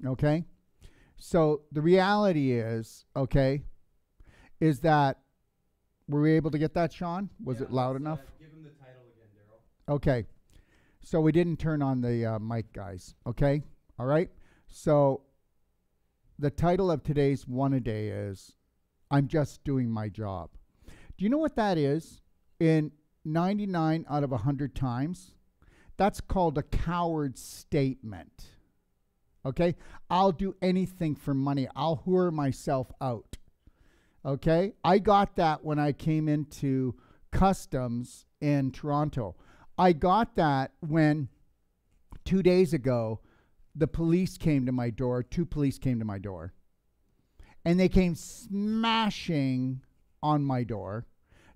Okay? So the reality is, okay, is that, were we able to get that, Sean? Was it loud enough? Give him the title again, Darrell. Okay. So we didn't turn on the mic, guys. Okay? All right? So the title of today's One A Day is, I'm Just Doing My Job. Do you know what that is? In 99 out of 100 times, that's called a coward statement. Okay? I'll do anything for money. I'll whore myself out. Okay? I got that when I came into customs in Toronto. I got that when 2 days ago, the police came to my door. 2 police came to my door. And they came smashing on my door.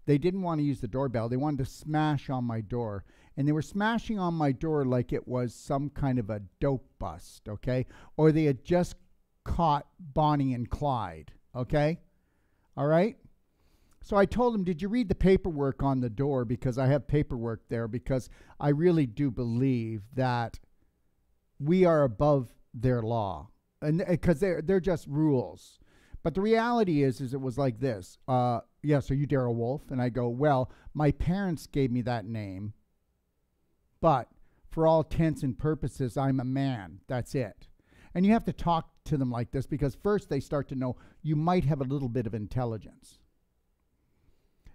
They didn't want to use the doorbell. They wanted to smash on my door. And they were smashing on my door like it was some kind of a dope bust, okay? Or they had just caught Bonnie and Clyde, okay? All right? So I told them, did you read the paperwork on the door? Because I have paperwork there, because I really do believe that we are above their law. And because they're just rules. But the reality is it was like this. Yes, are you Darrell Wolfe? And I go, well, my parents gave me that name, but for all intents and purposes, I'm a man. That's it. And you have to talk to them like this, because first they start to know you might have a little bit of intelligence.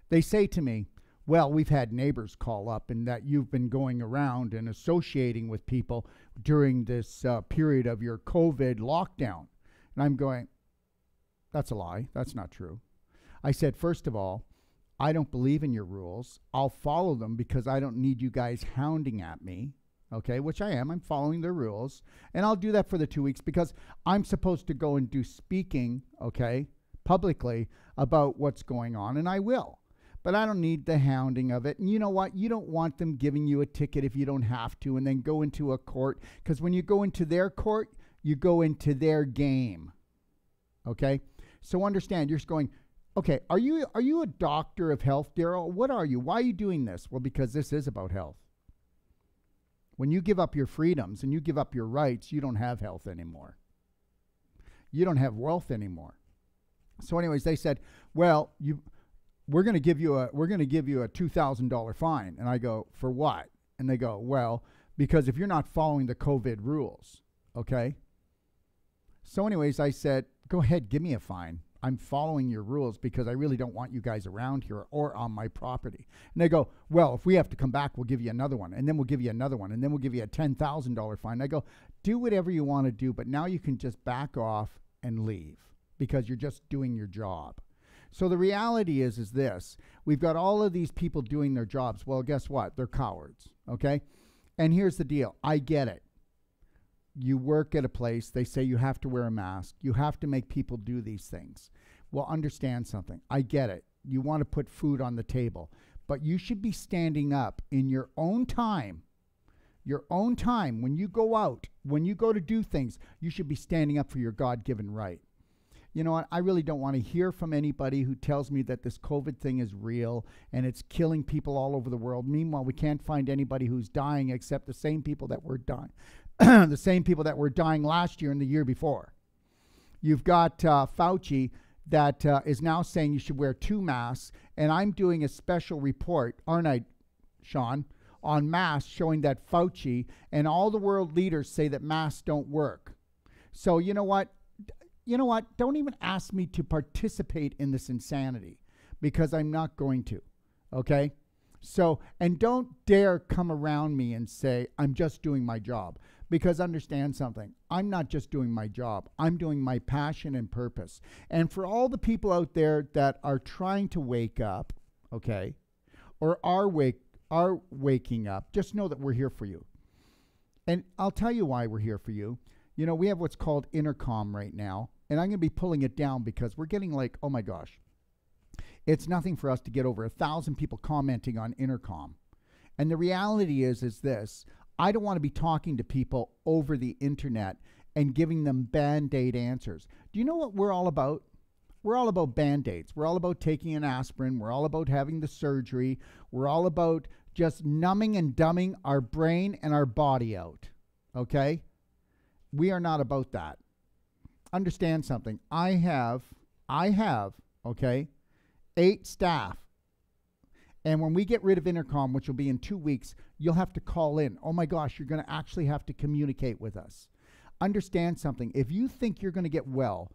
They say to me, well, we've had neighbors call up and that you've been going around and associating with people during this period of your COVID lockdown. And I'm going, that's a lie. That's not true. I said, first of all, I don't believe in your rules. I'll follow them because I don't need you guys hounding at me, okay, which I am. I'm following the rules. And I'll do that for the 2 weeks because I'm supposed to go and do speaking, okay, publicly about what's going on, and I will. But I don't need the hounding of it. And you know what? You don't want them giving you a ticket if you don't have to and then go into a court. Because when you go into their court, you go into their game. Okay? So understand, you're just going, okay, are you a doctor of health, Darrell? What are you? Why are you doing this? Well, because this is about health. When you give up your freedoms and you give up your rights, you don't have health anymore. You don't have wealth anymore. So anyways, they said, well, we're going to give you a $2,000 fine. And I go, for what? And they go, well, because if you're not following the COVID rules, okay? So anyways, I said, go ahead, give me a fine. I'm following your rules because I really don't want you guys around here or on my property. And they go, well, if we have to come back, we'll give you another one. And then we'll give you another one. And then we'll give you a $10,000 fine. I go, do whatever you want to do, but now you can just back off and leave because you're just doing your job. So the reality is this. We've got all of these people doing their jobs. Well, guess what? They're cowards, okay? And here's the deal. I get it. You work at a place. They say you have to wear a mask. You have to make people do these things. Well, understand something. I get it. You want to put food on the table. But you should be standing up in your own time. Your own time. When you go out, when you go to do things, you should be standing up for your God-given right. You know what? I really don't want to hear from anybody who tells me that this COVID thing is real and it's killing people all over the world. Meanwhile, we can't find anybody who's dying except the same people that were dying, the same people that were dying last year and the year before. You've got Fauci that is now saying you should wear 2 masks, and I'm doing a special report, aren't I, Sean, on masks showing that Fauci and all the world leaders say that masks don't work. So you know what? Don't even ask me to participate in this insanity because I'm not going to, okay? So, and don't dare come around me and say, I'm just doing my job, because understand something. I'm not just doing my job. I'm doing my passion and purpose. And for all the people out there that are trying to wake up, okay, or are waking up, just know that we're here for you. And I'll tell you why we're here for you. You know, we have what's called intercom right now. And I'm going to be pulling it down because we're getting like, oh my gosh, it's nothing for us to get over 1,000 people commenting on intercom. And the reality is this, I don't want to be talking to people over the internet and giving them Band-Aid answers. Do you know what we're all about? We're all about Band-Aids. We're all about taking an aspirin. We're all about having the surgery. We're all about just numbing and dumbing our brain and our body out, okay? We are not about that. Understand something. I have, okay, 8 staff. And when we get rid of intercom, which will be in 2 weeks, you'll have to call in. Oh my gosh, you're going to actually have to communicate with us. Understand something. If you think you're going to get well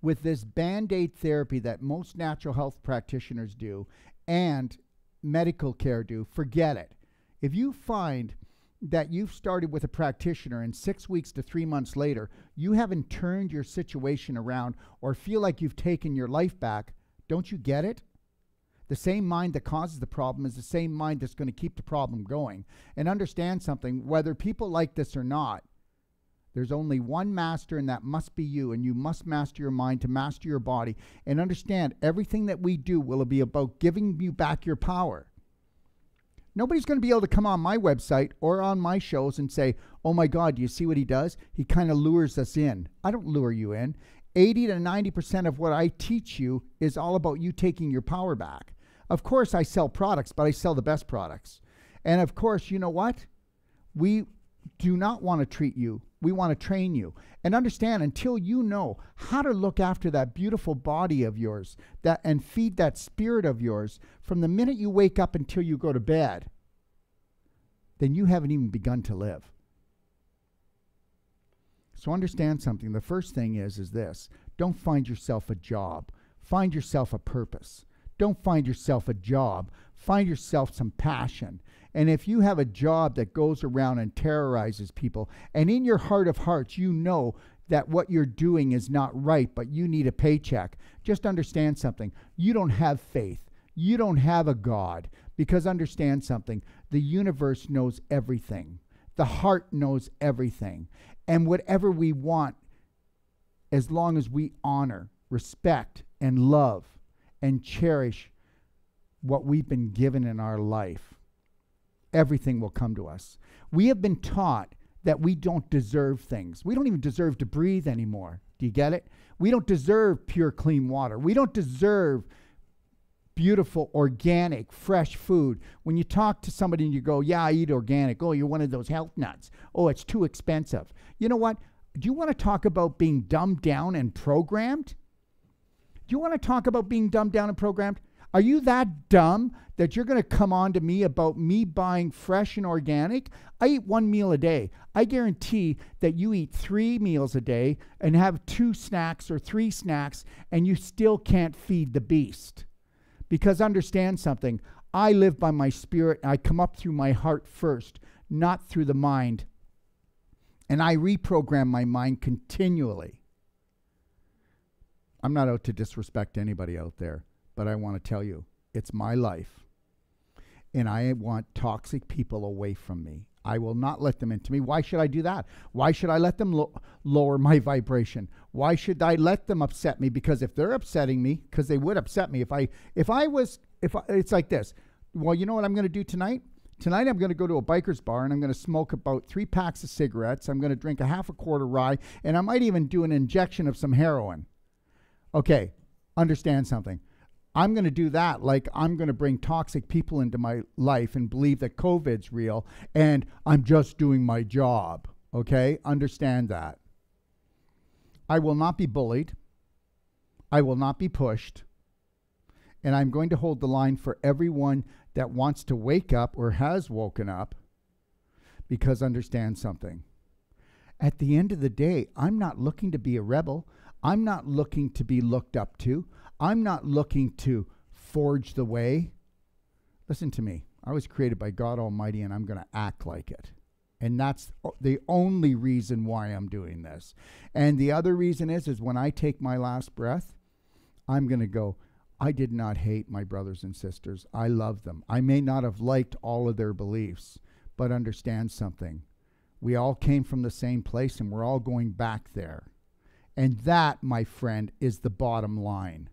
with this Band-Aid therapy that most natural health practitioners do and medical care do, forget it. If you find that you've started with a practitioner and 6 weeks to 3 months later, you haven't turned your situation around or feel like you've taken your life back, don't you get it? The same mind that causes the problem is the same mind that's going to keep the problem going. And understand something, whether people like this or not, there's only one master, and that must be you, and you must master your mind to master your body. And understand, everything that we do will be about giving you back your power. Nobody's going to be able to come on my website or on my shows and say, oh my God, do you see what he does? He kind of lures us in. I don't lure you in. 80 to 90% of what I teach you is all about you taking your power back. Of course, I sell products, but I sell the best products. And of course, you know what? We do not want to treat you. We want to train you. And understand, until you know how to look after that beautiful body of yours and feed that spirit of yours from the minute you wake up until you go to bed, then you haven't even begun to live. So understand something. The first thing is this. Don't find yourself a job. Find yourself a purpose. Don't find yourself a job. Find yourself some passion. And if you have a job that goes around and terrorizes people, and in your heart of hearts you know that what you're doing is not right, but you need a paycheck, just understand something. You don't have faith. You don't have a God. Because understand something. The universe knows everything. The heart knows everything. And whatever we want, as long as we honor, respect, and love, and cherish what we've been given in our life, everything will come to us. We have been taught that we don't deserve things. We don't even deserve to breathe anymore. Do you get it? We don't deserve pure, clean water. We don't deserve beautiful, organic, fresh food. When you talk to somebody and you go, yeah, I eat organic. Oh, you're one of those health nuts. Oh, it's too expensive. You know what? Do you want to talk about being dumbed down and programmed? Do you want to talk about being dumbed down and programmed? Are you that dumb that you're going to come on to me about me buying fresh and organic? I eat 1 meal a day. I guarantee that you eat 3 meals a day and have 2 snacks or 3 snacks, and you still can't feed the beast. Because understand something, I live by my spirit. I come up through my heart first, not through the mind. And I reprogram my mind continually. I'm not out to disrespect anybody out there, but I want to tell you, it's my life. And I want toxic people away from me. I will not let them into me. Why should I do that? Why should I let them lower my vibration? Why should I let them upset me? Because if they're upsetting me, because they would upset me it's like this. Well, you know what I'm going to do tonight? Tonight I'm going to go to a biker's bar and I'm going to smoke about 3 packs of cigarettes. I'm going to drink a half a quart of rye, and I might even do an injection of some heroin. Okay, understand something. I'm going to do that like I'm going to bring toxic people into my life and believe that COVID's real and I'm just doing my job. Okay, understand that. I will not be bullied. I will not be pushed. And I'm going to hold the line for everyone that wants to wake up or has woken up, because understand something. At the end of the day, I'm not looking to be a rebel. I'm not looking to be looked up to. I'm not looking to forge the way. Listen to me. I was created by God Almighty, and I'm going to act like it. And that's the only reason why I'm doing this. And the other reason is when I take my last breath, I'm going to go, I did not hate my brothers and sisters. I love them. I may not have liked all of their beliefs, but understand something. We all came from the same place, and we're all going back there. And that, my friend, is the bottom line.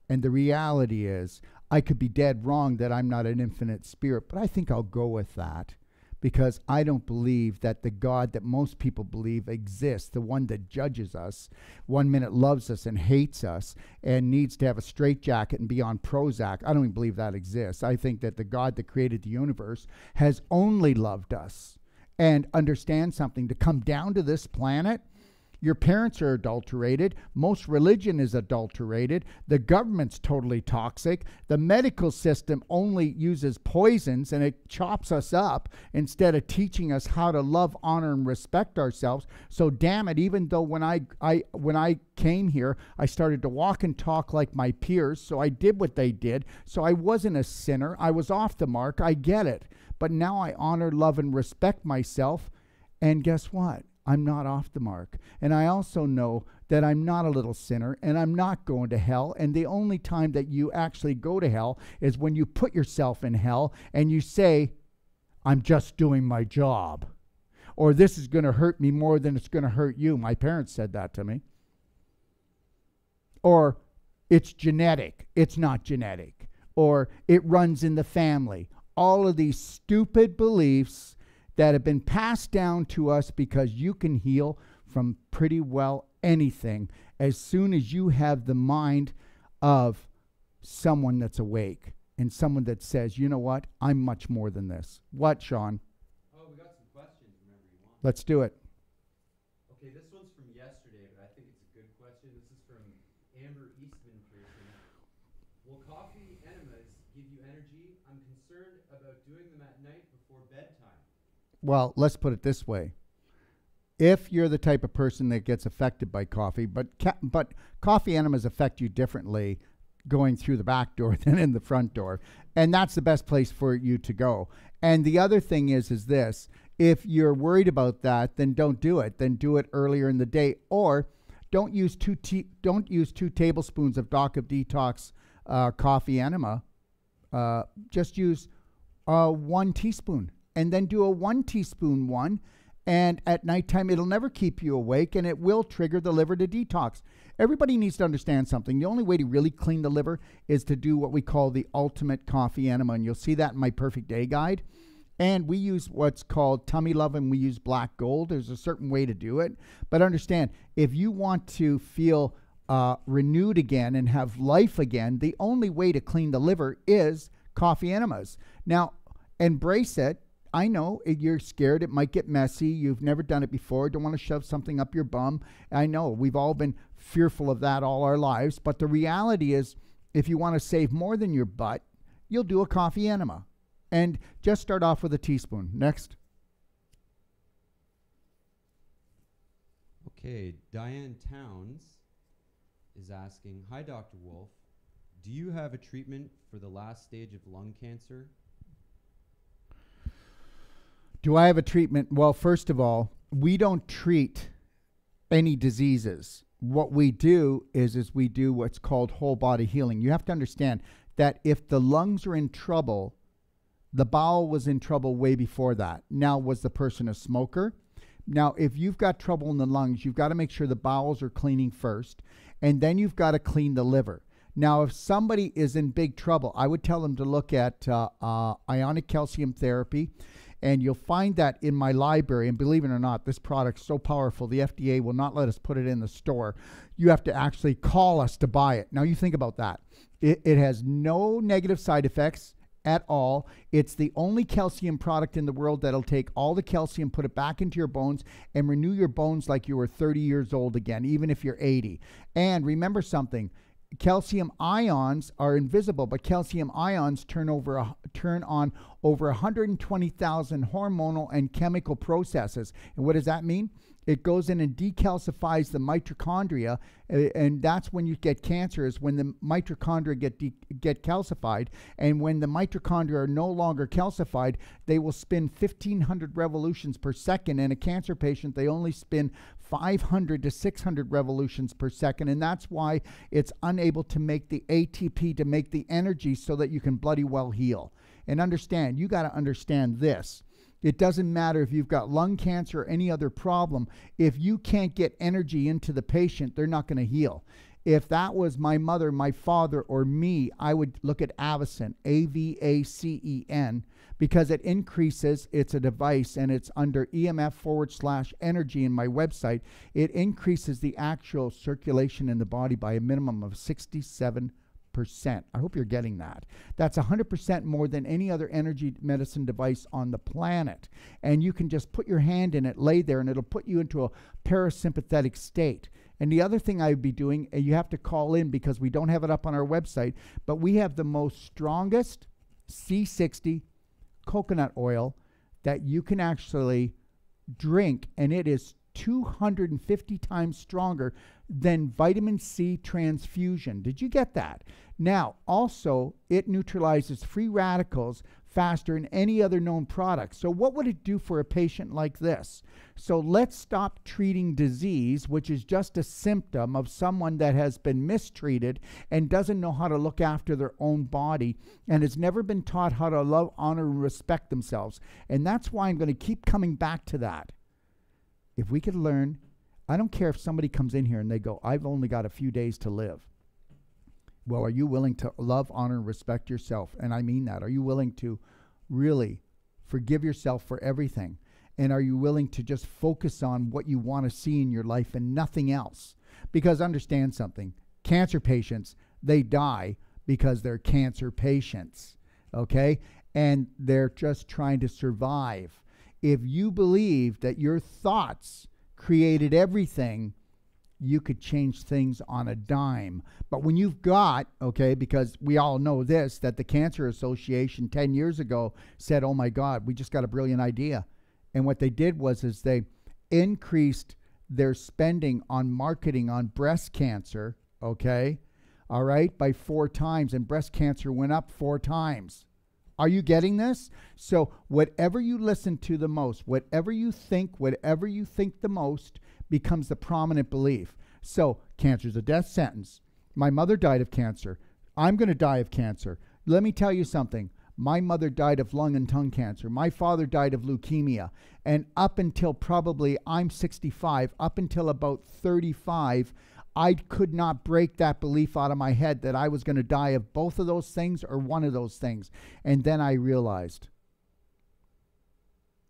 And the reality is, I could be dead wrong that I'm not an infinite spirit, but I think I'll go with that, because I don't believe that the God that most people believe exists, the one that judges us, 1 minute loves us and hates us and needs to have a straitjacket and be on Prozac. I don't even believe that exists. I think that the God that created the universe has only loved us and understand something. To come down to this planet, your parents are adulterated. Most religion is adulterated. The government's totally toxic. The medical system only uses poisons and it chops us up instead of teaching us how to love, honor, and respect ourselves. So damn it, even though when I came here, I started to walk and talk like my peers, so I did what they did. So I wasn't a sinner. I was off the mark. I get it. But now I honor, love, and respect myself. And guess what? I'm not off the mark. And I also know that I'm not a little sinner and I'm not going to hell. And the only time that you actually go to hell is when you put yourself in hell and you say, I'm just doing my job. Or this is going to hurt me more than it's going to hurt you. My parents said that to me. Or it's genetic. It's not genetic. Or it runs in the family. All of these stupid beliefs that have been passed down to us, because you can heal from pretty well anything as soon as you have the mind of someone that's awake and someone that says, you know what, I'm much more than this. What, Sean? Oh, we got some questions whenever you want. Let's do it. Okay, this one's from yesterday, but I think it's a good question. This is from Amber Eastman Pearson. Will coffee enemas give you energy? I'm concerned about doing them at night before bedtime. Well, let's put it this way. If you're the type of person that gets affected by coffee, but coffee enemas affect you differently going through the back door than in the front door. And that's the best place for you to go. And the other thing is this. If you're worried about that, then don't do it. Then do it earlier in the day. Or don't use 2 tablespoons of Doc of Detox coffee enema. Just use 1 teaspoon. And then do a 1 teaspoon one. And at nighttime, it'll never keep you awake, and it will trigger the liver to detox. Everybody needs to understand something. The only way to really clean the liver is to do what we call the ultimate coffee enema. And you'll see that in my Perfect Day Guide. And we use what's called Tummy Love, and we use black gold. There's a certain way to do it. But understand, if you want to feel renewed again and have life again, the only way to clean the liver is coffee enemas. Now, embrace it. I know you're scared. It might get messy. You've never done it before. Don't want to shove something up your bum. I know we've all been fearful of that all our lives. But the reality is, if you want to save more than your butt, you'll do a coffee enema. And just start off with a teaspoon. Next. Okay, Diane Towns is asking, hi, Dr. Wolfe. Do you have a treatment for the last stage of lung cancer? Do I have a treatment? Well, first of all, we don't treat any diseases. What we do is we do what's called whole body healing. You have to understand that if the lungs are in trouble, the bowel was in trouble way before that. Now, was the person a smoker? Now, if you've got trouble in the lungs, you've got to make sure the bowels are cleaning first, and then you've got to clean the liver. Now, if somebody is in big trouble, I would tell them to look at ionic calcium therapy. And you'll find that in my library. And believe it or not, this product's so powerful, the FDA will not let us put it in the store. You have to actually call us to buy it. Now, you think about that. It has no negative side effects at all. It's the only calcium product in the world that'll take all the calcium, put it back into your bones, and renew your bones like you were 30 years old again, even if you're 80. And remember something. Calcium ions are invisible, but calcium ions turn on over 120,000 hormonal and chemical processes. And what does that mean? It goes in and decalcifies the mitochondria, and that's when you get cancer, is when the mitochondria get calcified. And when the mitochondria are no longer calcified, they will spin 1,500 revolutions per second. In a cancer patient, they only spin 500 to 600 revolutions per second, and that's why it's unable to make the ATP to make the energy so that you can bloody well heal. And understand, you got to understand this. It doesn't matter if you've got lung cancer or any other problem. If you can't get energy into the patient, they're not going to heal. If that was my mother, my father, or me, I would look at Avacen, AVACEN, because it increases, it's a device, and it's under EMF/energy in my website. It increases the actual circulation in the body by a minimum of 67%. 100%. I hope you're getting that. That's 100% more than any other energy medicine device on the planet. And you can just put your hand in it, lay there, and it'll put you into a parasympathetic state. And the other thing I would be doing, and you have to call in because we don't have it up on our website, but we have the most strongest C60 coconut oil that you can actually drink, and it is 250 times stronger than vitamin C transfusion. Did you get that? Now, also, it neutralizes free radicals faster than any other known product. So what would it do for a patient like this? So let's stop treating disease, which is just a symptom of someone that has been mistreated and doesn't know how to look after their own body and has never been taught how to love, honor, and respect themselves. And that's why I'm going to keep coming back to that. If we could learn, I don't care if somebody comes in here and they go, I've only got a few days to live. Well, are you willing to love, honor, and respect yourself? And I mean that. Are you willing to really forgive yourself for everything? And are you willing to just focus on what you want to see in your life and nothing else? Because understand something. Cancer patients, they die because they're cancer patients, okay? And they're just trying to survive. If you believe that your thoughts created everything, you could change things on a dime. But when you've got, okay, because we all know this, that the Cancer Association 10 years ago said, oh my God, we just got a brilliant idea. And what they did was they increased their spending on marketing on breast cancer, okay, all right, by 4 times. And breast cancer went up 4 times. Are you getting this? So whatever you listen to the most, whatever you think the most becomes the prominent belief. So cancer's a death sentence. My mother died of cancer. I'm going to die of cancer. Let me tell you something. My mother died of lung and tongue cancer. My father died of leukemia. And up until probably I'm 65, up until about 35, I could not break that belief out of my head that I was going to die of both of those things or one of those things. And then I realized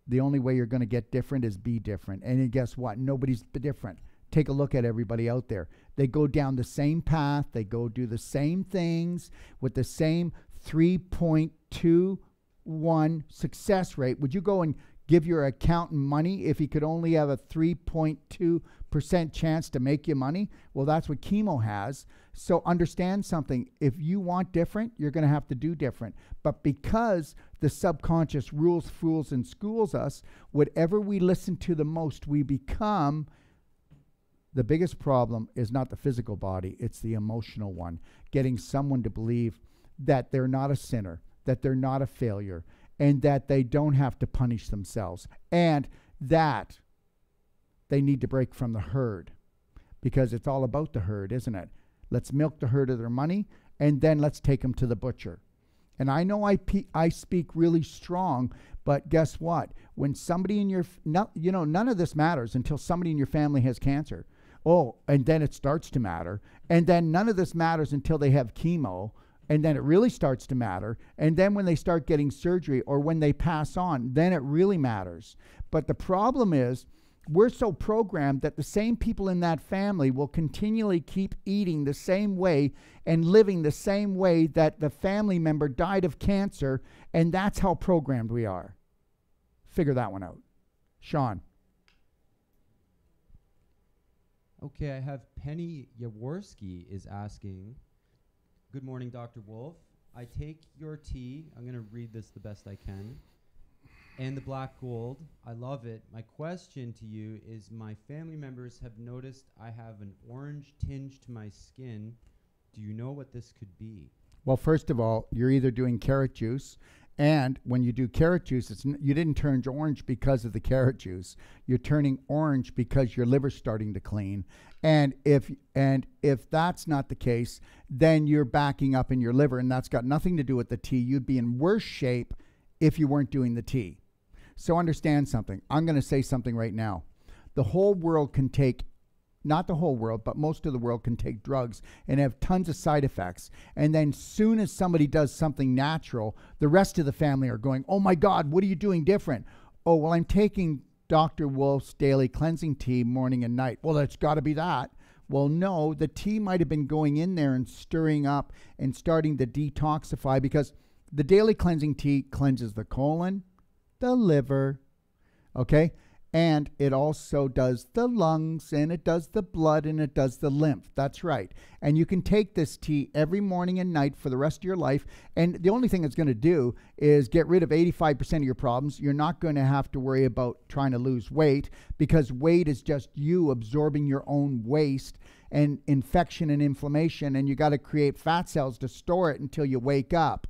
the only way you're going to get different is be different. And then guess what? Nobody's different. Take a look at everybody out there. They go down the same path. They go do the same things with the same 3.21 success rate. Would you go and give your accountant money if he could only have a 3.2% chance to make you money? Well, that's what chemo has. So understand something. If you want different, you're going to have to do different. But because the subconscious rules, fools, and schools us, whatever we listen to the most, we become. The biggest problem is not the physical body, it's the emotional one. Getting someone to believe that they're not a sinner, that they're not a failure, and that they don't have to punish themselves, and that they need to break from the herd, because it's all about the herd, isn't it? Let's milk the herd of their money, and then let's take them to the butcher. And I know I speak really strong, but guess what? When somebody in your, none of this matters until somebody in your family has cancer. Oh, and then it starts to matter. And then none of this matters until they have chemo. And then it really starts to matter. And then when they start getting surgery or when they pass on, then it really matters. But the problem is we're so programmed that the same people in that family will continually keep eating the same way and living the same way that the family member died of cancer. And that's how programmed we are. Figure that one out. Sean. Okay, I have Penny Jaworski is asking, good morning, Dr. Wolfe. I take your tea. I'm going to read this the best I can. And the black gold. I love it. My question to you is my family members have noticed I have an orange tinge to my skin. Do you know what this could be? Well, first of all, you're either doing carrot juice, and when you do carrot juice, you didn't turn orange because of the carrot juice. You're turning orange because your liver's starting to clean. And if that's not the case, then you're backing up in your liver, and that's got nothing to do with the tea. You'd be in worse shape if you weren't doing the tea. So understand something. I'm going to say something right now. The whole world can take, not the whole world, but most of the world can take drugs and have tons of side effects. And then soon as somebody does something natural, the rest of the family are going, oh my God, what are you doing different? Oh, well, I'm taking Dr. Wolfe's daily cleansing tea morning and night. Well, it's got to be that. Well, no, the tea might have been going in there and stirring up and starting to detoxify, because the daily cleansing tea cleanses the colon, the liver, okay? And it also does the lungs, and it does the blood, and it does the lymph. That's right. And you can take this tea every morning and night for the rest of your life. And the only thing it's going to do is get rid of 85% of your problems. You're not going to have to worry about trying to lose weight, because weight is just you absorbing your own waste and infection and inflammation. And you got to create fat cells to store it until you wake up.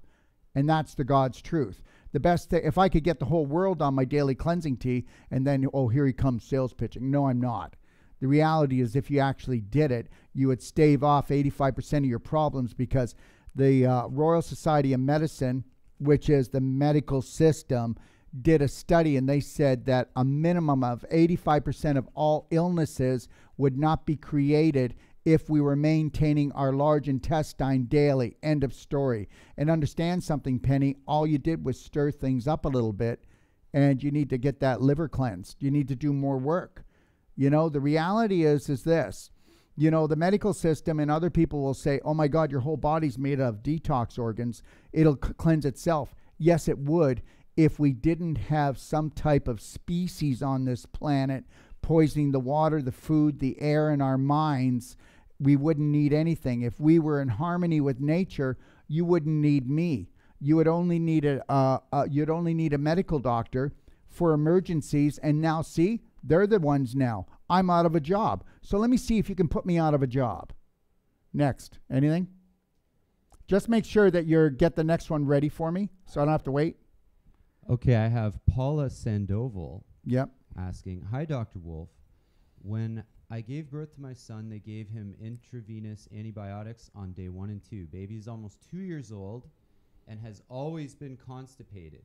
And that's the God's truth. The best thing, if I could get the whole world on my daily cleansing tea and then, oh, here he comes sales pitching. No, I'm not. The reality is, if you actually did it, you would stave off 85% of your problems, because the Royal Society of Medicine, which is the medical system, did a study, and they said that a minimum of 85% of all illnesses would not be created if we were maintaining our large intestine daily. End of story. And understand something, Penny, all you did was stir things up a little bit, and you need to get that liver cleansed. You need to do more work. You know, the reality is this. You know, the medical system and other people will say, oh my God, your whole body's made of detox organs. It'll cleanse itself. Yes, it would, if we didn't have some type of species on this planet poisoning the water, the food, the air, and our minds. We wouldn't need anything. If we were in harmony with nature, you wouldn't need me. You would only need you'd only need a medical doctor for emergencies. And now, see, they're the ones now. I'm out of a job. So let me see if you can put me out of a job. Next, anything? Just make sure that you get the next one ready for me, so I don't have to wait. Okay, I have Paula Sandoval. Yep. Asking, hi, Dr. Wolfe. When I gave birth to my son, they gave him intravenous antibiotics on day 1 and 2. Baby is almost 2 years old and has always been constipated,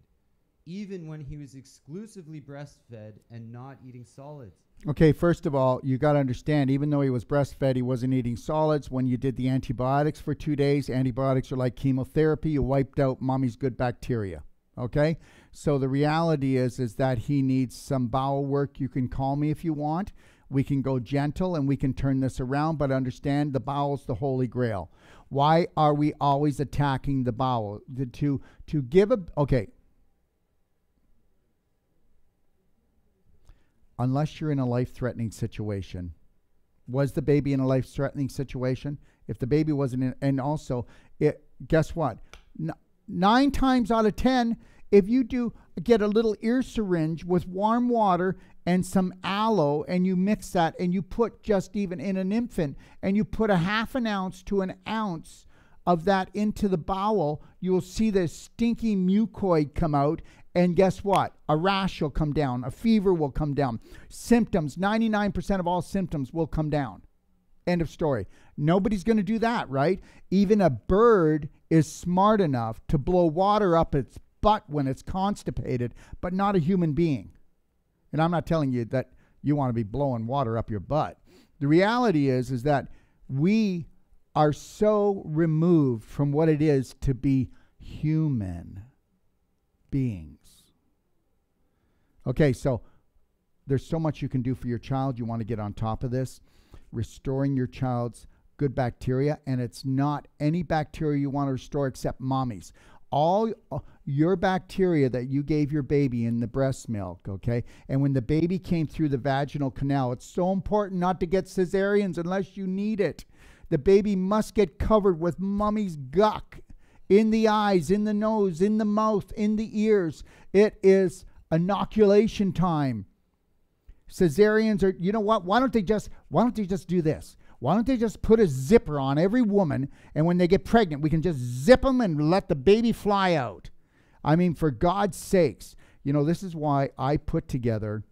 even when he was exclusively breastfed and not eating solids. Okay, first of all, you got to understand, even though he was breastfed, he wasn't eating solids. When you did the antibiotics for 2 days, antibiotics are like chemotherapy. You wiped out mommy's good bacteria. Okay? So the reality is that he needs some bowel work. You can call me if you want. We can go gentle and we can turn this around, but understand the bowel's the holy grail. Why are we always attacking the bowel? To give a, okay. Unless you're in a life-threatening situation. Was the baby in a life-threatening situation? If the baby wasn't in, and also, guess what? 9 times out of 10, if you get a little ear syringe with warm water and some aloe, and you mix that, and you put just even in an infant, and you put a ½ an ounce to an ounce of that into the bowel, you will see the stinky mucoid come out, and guess what? A rash will come down, a fever will come down. Symptoms, 99% of all symptoms will come down. End of story. Nobody's going to do that, right? Even a bird is smart enough to blow water up its butt when it's constipated, but not a human being. And I'm not telling you that you want to be blowing water up your butt. The reality is that we are so removed from what it is to be human beings. Okay, so there's so much you can do for your child. You want to get on top of this. Restoring your child's good bacteria, and it's not any bacteria you want to restore except mommy's. All your bacteria that you gave your baby in the breast milk, okay? And when the baby came through the vaginal canal, it's so important not to get cesareans unless you need it. The baby must get covered with mommy's guck in the eyes, in the nose, in the mouth, in the ears. It is inoculation time. Cesareans are, you know what? Why don't they just do this? Why don't they just put a zipper on every woman, and when they get pregnant, we can just zip them and let the baby fly out? I mean, for God's sakes, you know, this is why I put together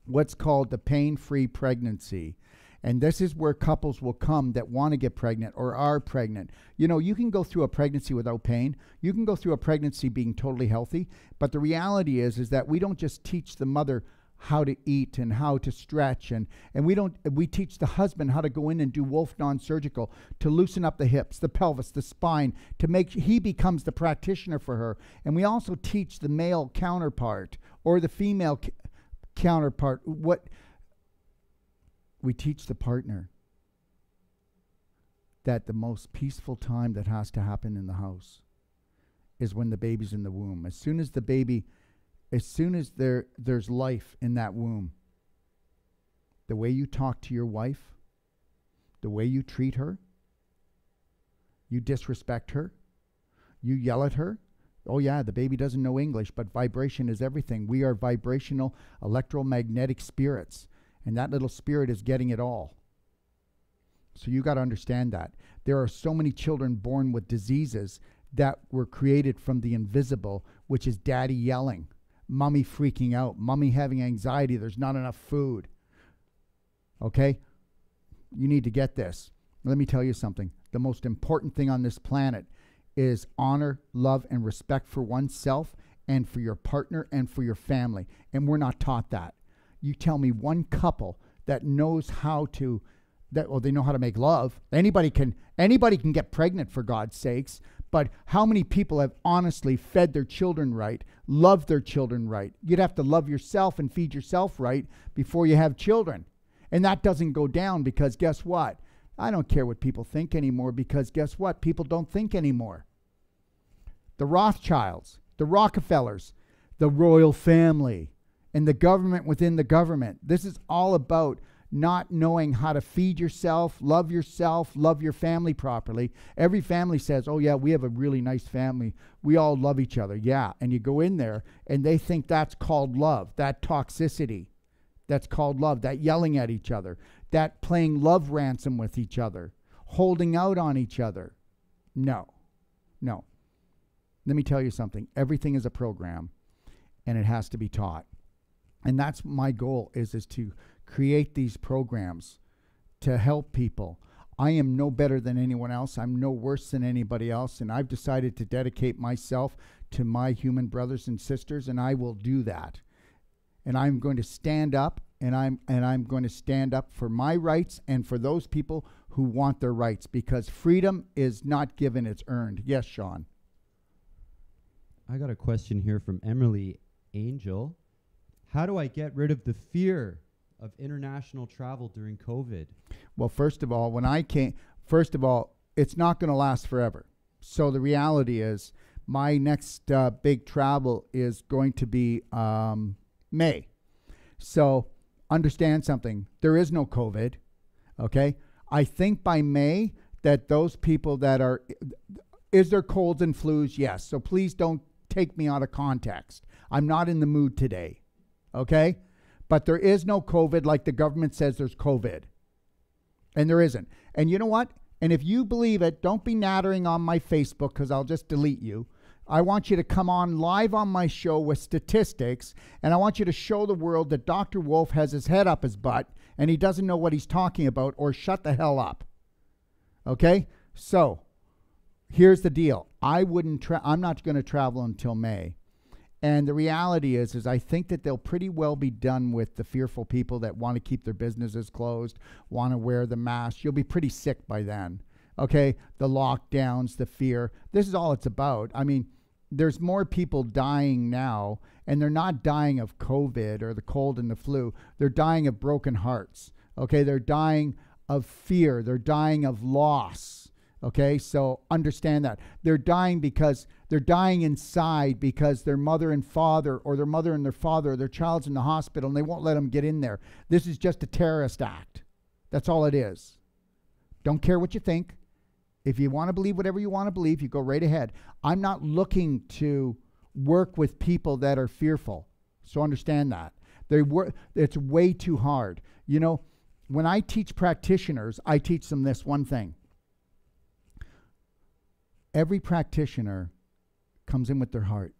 what's called the pain-free pregnancy. And this is where couples will come that want to get pregnant or are pregnant. You know, you can go through a pregnancy without pain. You can go through a pregnancy being totally healthy. But the reality is that we don't just teach the mother how to eat and how to stretch, and we teach the husband how to go in and do Wolfe Non-Surgical to loosen up the hips, the pelvis, the spine, to make he becomes the practitioner for her. And we also teach the male counterpart or the female counterpart. What we teach the partner that the most peaceful time that has to happen in the house is when the baby's in the womb. As soon as there's life in that womb, the way you talk to your wife, the way you treat her, you disrespect her, you yell at her. Oh yeah, the baby doesn't know English, but vibration is everything. We are vibrational electromagnetic spirits, and that little spirit is getting it all. So you got to understand that. There are so many children born with diseases that were created from the invisible, which is daddy yelling, mommy freaking out, mommy having anxiety, there's not enough food. Okay? You need to get this. Let me tell you something. The most important thing on this planet is honor, love, and respect for oneself and for your partner and for your family. And we're not taught that. You tell me one couple that knows how to, they know how to make love. Anybody can get pregnant, for God's sakes. But how many people have honestly fed their children right, loved their children right? You'd have to love yourself and feed yourself right before you have children. And that doesn't go down because guess what? I don't care what people think anymore because guess what? People don't think anymore. The Rothschilds, the Rockefellers, the royal family, and the government within the government. This is all about not knowing how to feed yourself, love your family properly. Every family says, oh yeah, we have a really nice family. We all love each other. Yeah. And you go in there and they think that's called love, that toxicity. That's called love, that yelling at each other, that playing love ransom with each other, holding out on each other. No. Let me tell you something. Everything is a program and it has to be taught. And that's my goal is to create these programs to help people. I am no better than anyone else. I'm no worse than anybody else. And I've decided to dedicate myself to my human brothers and sisters, and I will do that. And I'm going to stand up, and I'm going to stand up for my rights and for those people who want their rights, because freedom is not given, it's earned. Yes, Sean. I got a question here from Emily Angel. How do I get rid of the fear of international travel during COVID? Well, first of all, it's not going to last forever. So the reality is my next big travel is going to be May. So understand something. There is no COVID, okay? I think by May that those people that are, is there colds and flus? Yes. So please don't take me out of context. I'm not in the mood today, okay? But there is no COVID like the government says there's COVID. And there isn't. And you know what? And if you believe it, don't be nattering on my Facebook because I'll just delete you. I want you to come on live on my show with statistics, and I want you to show the world that Dr. Wolfe has his head up his butt and he doesn't know what he's talking about, or shut the hell up. Okay? So, here's the deal. I'm not going to travel until May. And the reality is I think that they'll pretty well be done with the fearful people that want to keep their businesses closed, want to wear the mask. You'll be pretty sick by then. Okay? The lockdowns, the fear. This is all it's about. I mean, there's more people dying now, and they're not dying of COVID or the cold and the flu. They're dying of broken hearts. Okay? They're dying of fear. They're dying of loss. Okay, so understand that. They're dying because they're dying inside because their mother and father, or their mother and their father, or their child's in the hospital, and they won't let them get in there. This is just a terrorist act. That's all it is. Don't care what you think. If you want to believe whatever you want to believe, you go right ahead. I'm not looking to work with people that are fearful. So understand that. It's way too hard. You know, when I teach practitioners, I teach them this one thing. Every practitioner comes in with their heart.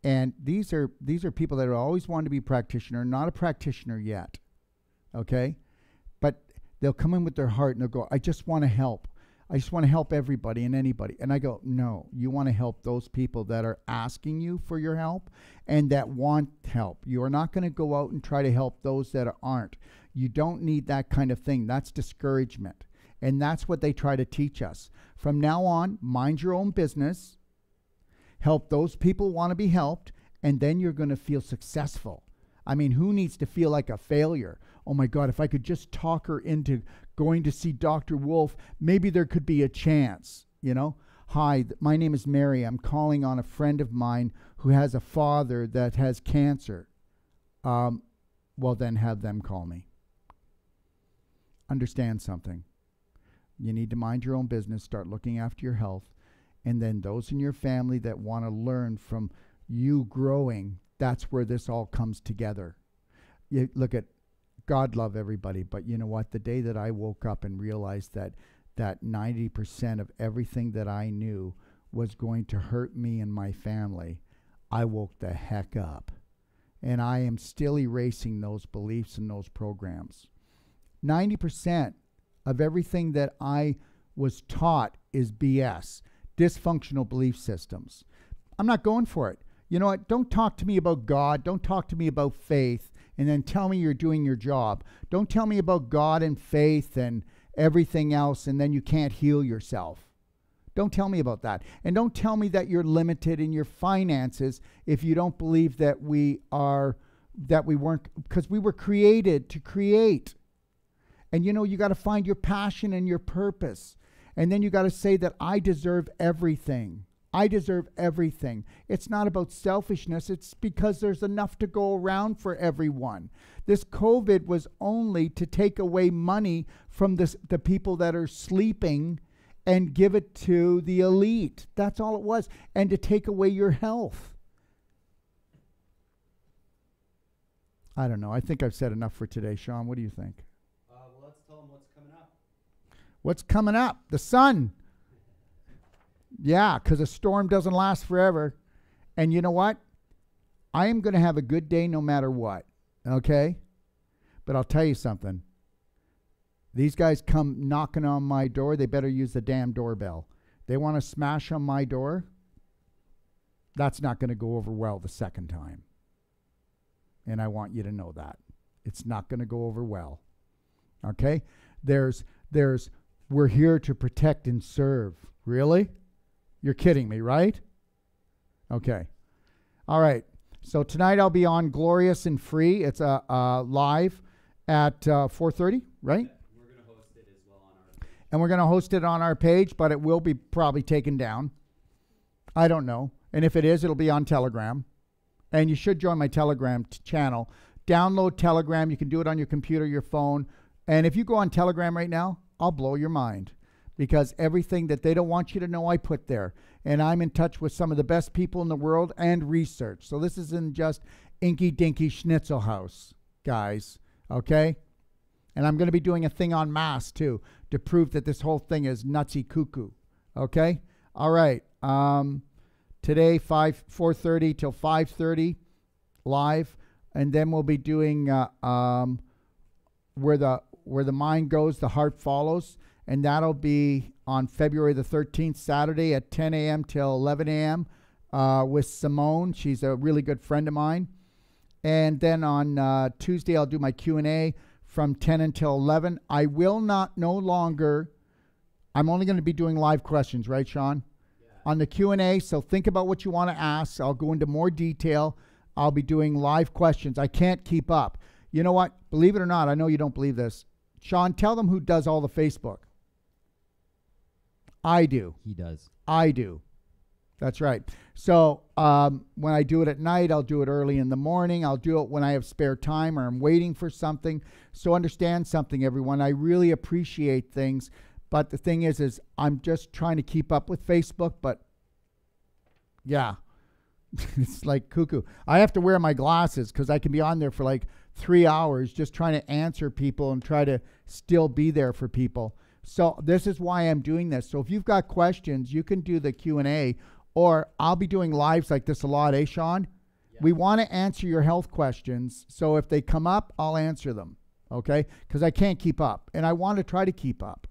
And these are people that are always wanted to be a practitioner, not a practitioner yet. Okay? But they'll come in with their heart and they'll go, I just want to help. I just want to help everybody and anybody. And I go, no, you want to help those people that are asking you for your help and that want help. You are not going to go out and try to help those that aren't. You don't need that kind of thing. That's discouragement. And that's what they try to teach us. From now on, mind your own business, help those people who want to be helped, and then you're going to feel successful. I mean, who needs to feel like a failure? Oh my God, if I could just talk her into going to see Dr. Wolfe. Maybe there could be a chance, you know. Hi, my name is Mary. I'm calling on a friend of mine who has a father that has cancer. Well, then have them call me. Understand something. You need to mind your own business, start looking after your health, and then those in your family that want to learn from you growing, that's where this all comes together. You look at God love everybody, but you know what? The day that I woke up and realized that 90% of everything that I knew was going to hurt me and my family, I woke the heck up. And I am still erasing those beliefs and those programs. 90% of everything that I was taught is BS, dysfunctional belief systems. I'm not going for it. You know what? Don't talk to me about God. Don't talk to me about faith and then tell me you're doing your job. Don't tell me about God and faith and everything else and then you can't heal yourself. Don't tell me about that. And don't tell me that you're limited in your finances if you don't believe that we weren't, because we were created to create. And you know, you got to find your passion and your purpose. And then you got to say that I deserve everything. I deserve everything. It's not about selfishness. It's because there's enough to go around for everyone. This COVID was only to take away money from the people that are sleeping and give it to the elite. That's all it was. And to take away your health. I don't know. I think I've said enough for today. Sean, what do you think? Well, let's tell them what's coming up. What's coming up? The sun. Yeah, because a storm doesn't last forever. And you know what? I am going to have a good day no matter what. Okay? But I'll tell you something. These guys come knocking on my door. They better use the damn doorbell. They want to smash on my door. That's not going to go over well the second time. And I want you to know that. It's not going to go over well. Okay? We're here to protect and serve. Really? You're kidding me, right? Okay. All right. So tonight I'll be on Glorious and Free. It's live at 4:30, right? Yeah, we're going to host it as well on our page. And we're going to host it on our page, but it will be probably taken down. I don't know. And if it is, it'll be on Telegram. And you should join my Telegram channel. Download Telegram. You can do it on your computer, your phone. And if you go on Telegram right now, I'll blow your mind. Because everything that they don't want you to know, I put there. And I'm in touch with some of the best people in the world and research. So this isn't just Inky Dinky Schnitzel House, guys. Okay? And I'm going to be doing a thing on mass, too, to prove that this whole thing is nutsy cuckoo. Okay? All right. Today, 4:30 till 5:30, live. And then we'll be doing Where the Mind Goes, the Heart Follows. And that'll be on February the 13th, Saturday at 10 a.m. till 11 a.m. With Simone. She's a really good friend of mine. And then on Tuesday, I'll do my Q&A from 10 until 11. I will not no longer, I'm only going to be doing live questions, right, Sean? Yeah. On the Q&A, so think about what you want to ask. I'll go into more detail. I'll be doing live questions. I can't keep up. You know what? Believe it or not, I know you don't believe this. Sean, tell them who does all the Facebook. I do. He does. I do. That's right. So when I do it at night, I'll do it early in the morning. I'll do it when I have spare time or I'm waiting for something. So understand something, everyone. I really appreciate things. But the thing is I'm just trying to keep up with Facebook. But yeah, it's like cuckoo. I have to wear my glasses because I can be on there for like 3 hours just trying to answer people and try to still be there for people. So this is why I'm doing this. So if you've got questions, you can do the Q&A, or I'll be doing lives like this a lot, eh, Sean? Yeah. We want to answer your health questions. So if they come up, I'll answer them, okay? Because I can't keep up, and I want to try to keep up,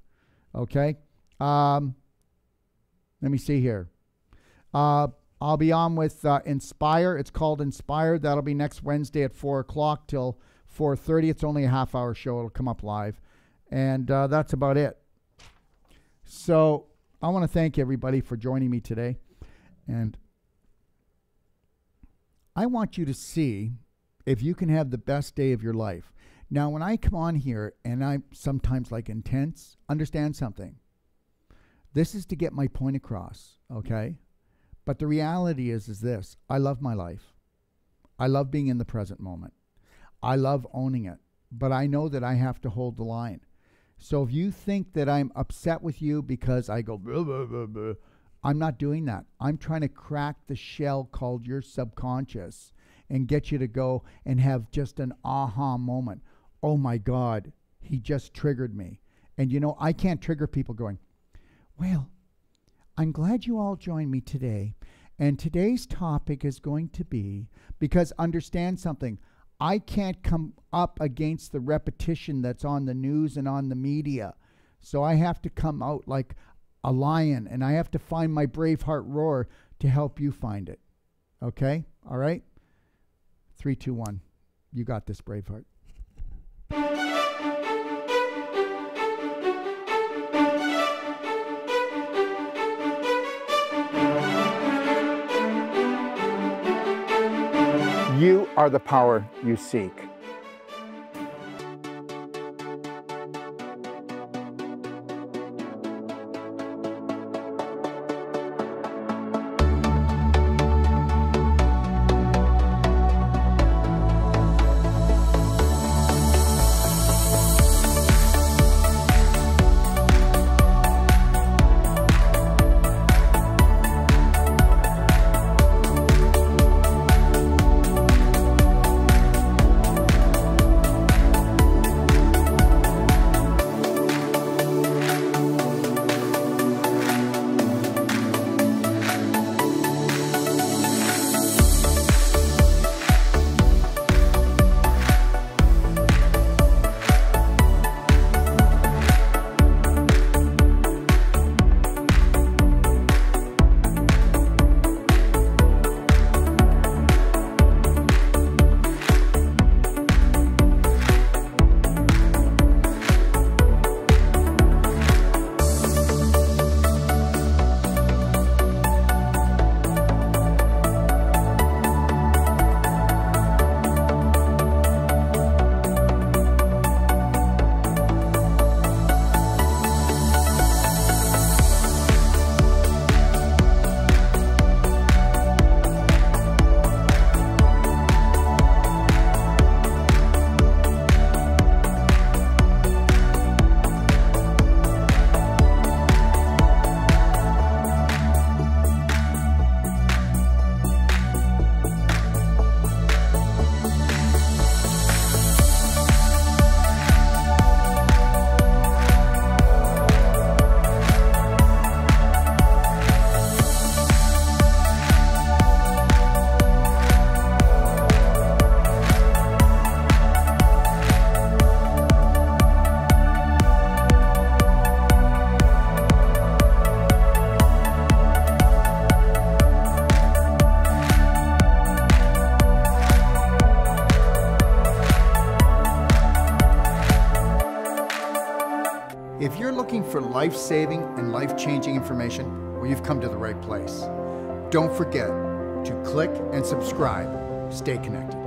okay? Let me see here. I'll be on with Inspire. It's called Inspire. That'll be next Wednesday at 4 o'clock till 4:30. It's only a half-hour show. It'll come up live. And that's about it. So I want to thank everybody for joining me today. And I want you to see if you can have the best day of your life. Now, when I come on here and I'm sometimes like intense, understand something. This is to get my point across, okay? But the reality is this. I love my life. I love being in the present moment. I love owning it. But I know that I have to hold the line. So if you think that I'm upset with you because I go, blah, blah, blah, blah, I'm not doing that. I'm trying to crack the shell called your subconscious and get you to go and have just an aha moment. Oh my God, he just triggered me. And you know, I can't trigger people going, well, I'm glad you all joined me today. And today's topic is going to be, because understand something, I can't come up against the repetition that's on the news and on the media. So I have to come out like a lion, and I have to find my Braveheart roar to help you find it. Okay? All right? 3, 2, 1. You got this, Braveheart. You are the power you seek. If you're looking for life-saving and life-changing information, well, you've come to the right place. Don't forget to click and subscribe. Stay connected.